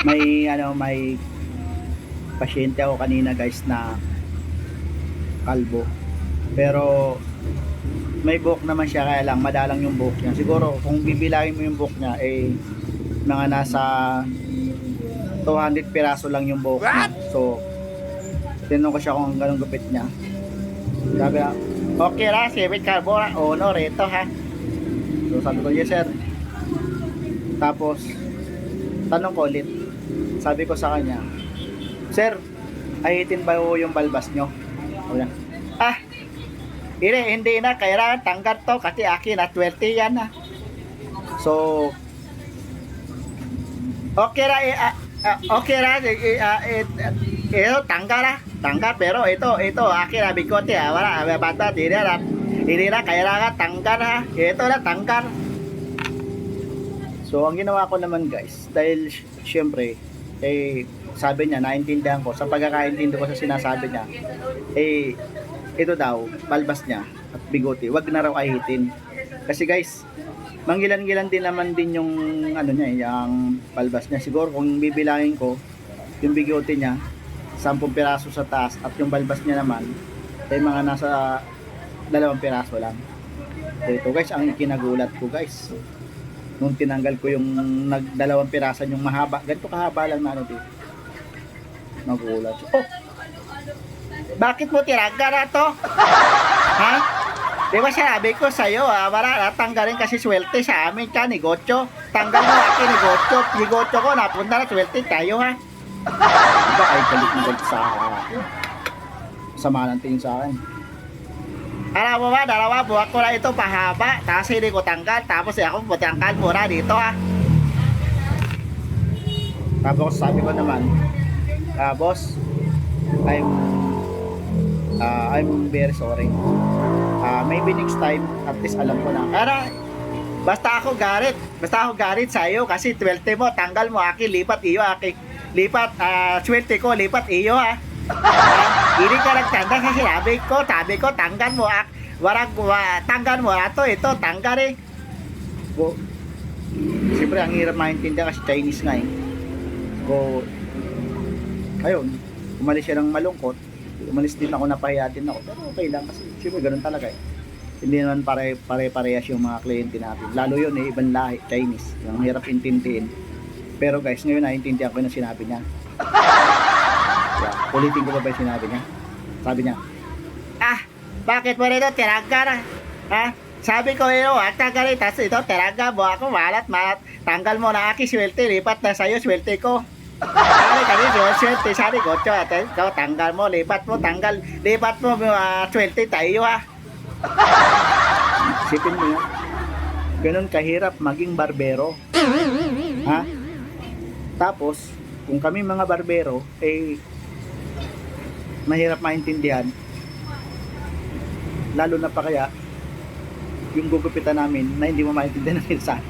may pasyente ako kanina guys na kalbo. Pero may buhok naman siya, kaya lang madalang yung buhok niya. Siguro kung bibilangin mo yung buhok niya mga nasa 200 piraso lang yung buhok niya. So tinanong ko siya kung ganun gupit niya. Sabi niya, okay ra, sibit carbora, no, reto ha. So sabi ko, yes sir. Tapos tanong ko ulit, sabi ko sa kanya, sir, ahitin ba yung balbas nyo? Sabi niya, hindi na, kailangan tanggal to kasi akin na 20 yan na. So okay ra, okay ra, ito tanggal, pero ito akin na bigote ha, wala bata, hindi na kailangan tanggal ha, ito na tanggal. So ang ginawa ko naman guys, dahil syempre sabi niya, naintindihan ko sa pagkakaintindi ko sa sinasabi niya, ito daw balbas niya at bigote, wag na raw ahitin. Kasi guys, manggilan-gilan din naman din yung yung balbas niya. Siguro kung bibilangin ko, yung bigote niya 10 piraso sa taas at yung balbas niya naman ay mga nasa 2 piraso lang. So ito guys, ang kinagulat ko guys, nung tinanggal ko yung 2 pirasan yung mahaba, ganito kahaba lang na dito, nagulat. Bakit mo tinanggal na to? Ha? Di ba sinabi ko sa'yo, wala tanggalin kasi swerte sa amin ka, negosyo. Tanggal mo akin, negosyo ko, napunta na swerte tayo ha. Diba ay galit sa ng tingin sa akin. Alam mo ba, dalawa buwak ko na ito pahaba, tapos hindi ko tanggal, tapos ako tanggal muna dito ha. Tapos sabi ko naman, boss, I'm very sorry. Maybe next time at least alam ko na. Basta ako garit sa iyo kasi 20 mo tanggal mo, akin lipat iyo, akin lipat 20 ko lipat iyo ha. Hindi ka nagtanda kasi sabi ko tanggal mo tanggal mo ito tanggal siyempre ang hirap maintindihan kasi Chinese nga ayun, umalis siya ng malungkot. Umalis din ako, napahiya din ako, pero okay lang kasi siyempre ganun talaga hindi naman pare-parehas yung mga kliyente natin, lalo yun ibang lahi, Chinese, yung hirap intindihin. Pero guys, ngayon naiintindihan ko yung sinabi niya. Ulitin ko pa ba yung sinabi niya? Sabi niya, bakit mo rin ito tinanggal sabi ko tanggalin, tapos ito tinanggal mo ako, malat tanggal mo na aking swerte, lipat na sa'yo swerte ko. Swerte sa negosyo, ikaw tanggal mo, lipat mo swerte tayo ha. Isipin mo yun, ganun kahirap maging barbero ha. Tapos kung kami mga barbero mahirap maintindihan, lalo na pa kaya yung gugupitan namin na hindi mo maintindihan ng minsan.